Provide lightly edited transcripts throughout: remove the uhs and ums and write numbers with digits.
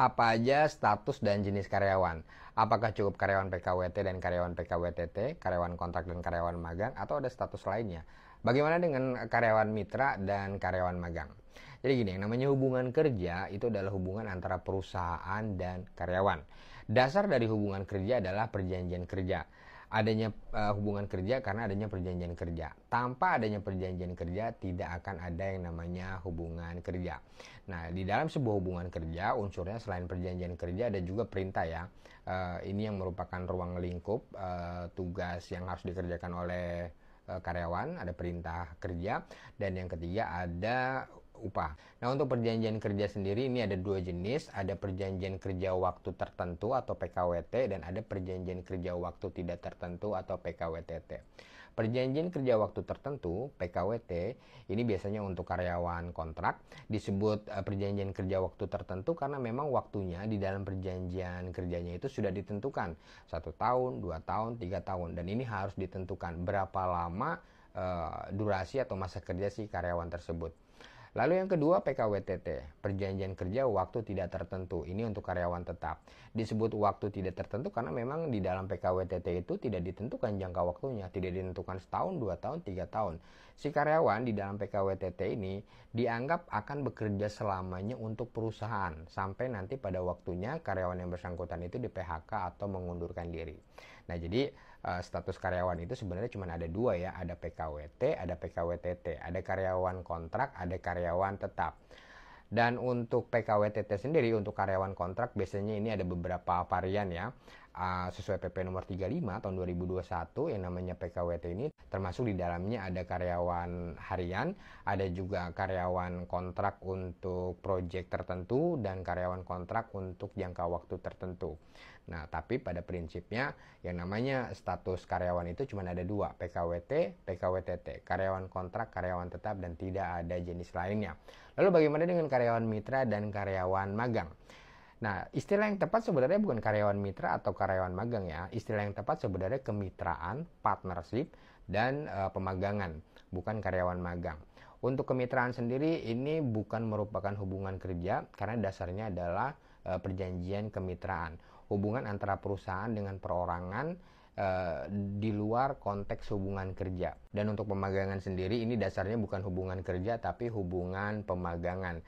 Apa aja status dan jenis karyawan? Apakah cukup karyawan PKWT dan karyawan PKWTT, karyawan kontrak dan karyawan magang, atau ada status lainnya? Bagaimana dengan karyawan mitra dan karyawan magang? Jadi gini, yang namanya hubungan kerja itu adalah hubungan antara perusahaan dan karyawan. Dasar dari hubungan kerja adalah perjanjian kerja. Adanya hubungan kerja karena adanya perjanjian kerja. Tanpa adanya perjanjian kerja tidak akan ada yang namanya hubungan kerja. Nah, di dalam sebuah hubungan kerja unsurnya selain perjanjian kerja ada juga perintah ya. Ini yang merupakan ruang lingkup tugas yang harus dikerjakan oleh karyawan, ada perintah kerja, dan yang ketiga ada upah. Nah, untuk perjanjian kerja sendiri ini ada dua jenis, ada perjanjian kerja waktu tertentu atau PKWT dan ada perjanjian kerja waktu tidak tertentu atau PKWTT. Perjanjian kerja waktu tertentu (PKWT) ini biasanya untuk karyawan kontrak, disebut perjanjian kerja waktu tertentu karena memang waktunya di dalam perjanjian kerjanya itu sudah ditentukan 1 tahun, 2 tahun, 3 tahun, dan ini harus ditentukan berapa lama durasi atau masa kerja si karyawan tersebut. Lalu yang kedua PKWTT, perjanjian kerja waktu tidak tertentu. Ini untuk karyawan tetap. Disebut waktu tidak tertentu karena memang di dalam PKWTT itu tidak ditentukan jangka waktunya, tidak ditentukan setahun, 2 tahun, 3 tahun. Si karyawan di dalam PKWTT ini dianggap akan bekerja selamanya untuk perusahaan sampai nanti pada waktunya karyawan yang bersangkutan itu di PHK atau mengundurkan diri. Nah, jadi status karyawan itu sebenarnya cuma ada dua ya, ada PKWT, ada PKWTT, ada karyawan kontrak, ada karyawan tetap. Dan untuk PKWTT sendiri, untuk karyawan kontrak biasanya ini ada beberapa varian ya. Sesuai PP nomor 35 tahun 2021 yang namanya PKWT ini termasuk di dalamnya ada karyawan harian, ada juga karyawan kontrak untuk proyek tertentu dan karyawan kontrak untuk jangka waktu tertentu. Nah, tapi pada prinsipnya yang namanya status karyawan itu cuma ada dua, PKWT, PKWTT, karyawan kontrak, karyawan tetap, dan tidak ada jenis lainnya. Lalu bagaimana dengan karyawan mitra dan karyawan magang? Nah, istilah yang tepat sebenarnya bukan karyawan mitra atau karyawan magang ya. Istilah yang tepat sebenarnya kemitraan, partnership, dan pemagangan, bukan karyawan magang. Untuk kemitraan sendiri ini bukan merupakan hubungan kerja karena dasarnya adalah perjanjian kemitraan. Hubungan antara perusahaan dengan perorangan di luar konteks hubungan kerja. Dan untuk pemagangan sendiri ini dasarnya bukan hubungan kerja tapi hubungan pemagangan.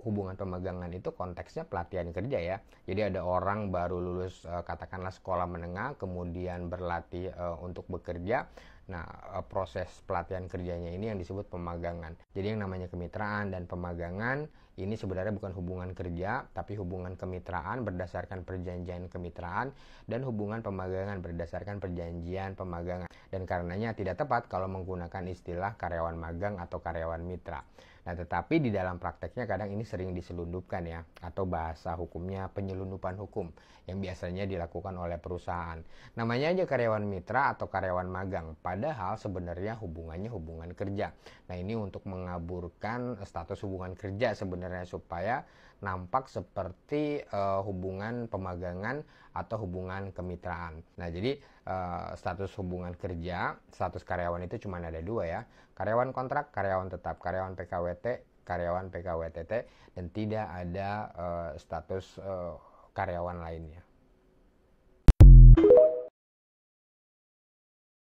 Hubungan pemagangan itu konteksnya pelatihan kerja ya. Jadi ada orang baru lulus katakanlah sekolah menengah kemudian berlatih untuk bekerja. Nah, proses pelatihan kerjanya ini yang disebut pemagangan. Jadi yang namanya kemitraan dan pemagangan ini sebenarnya bukan hubungan kerja tapi hubungan kemitraan berdasarkan perjanjian kemitraan dan hubungan pemagangan berdasarkan perjanjian pemagangan. Dan karenanya tidak tepat kalau menggunakan istilah karyawan magang atau karyawan mitra. Nah, tetapi di dalam prakteknya kadang ini sering diselundupkan ya, atau bahasa hukumnya penyelundupan hukum yang biasanya dilakukan oleh perusahaan. Namanya aja karyawan mitra atau karyawan magang, padahal sebenarnya hubungannya hubungan kerja. Nah, ini untuk mengaburkan status hubungan kerja sebenarnya supaya nampak seperti hubungan pemagangan atau hubungan kemitraan. Nah, jadi status hubungan kerja, status karyawan itu cuma ada dua ya. Karyawan kontrak, karyawan tetap, karyawan PKWT, karyawan PKWTT, dan tidak ada status karyawan lainnya.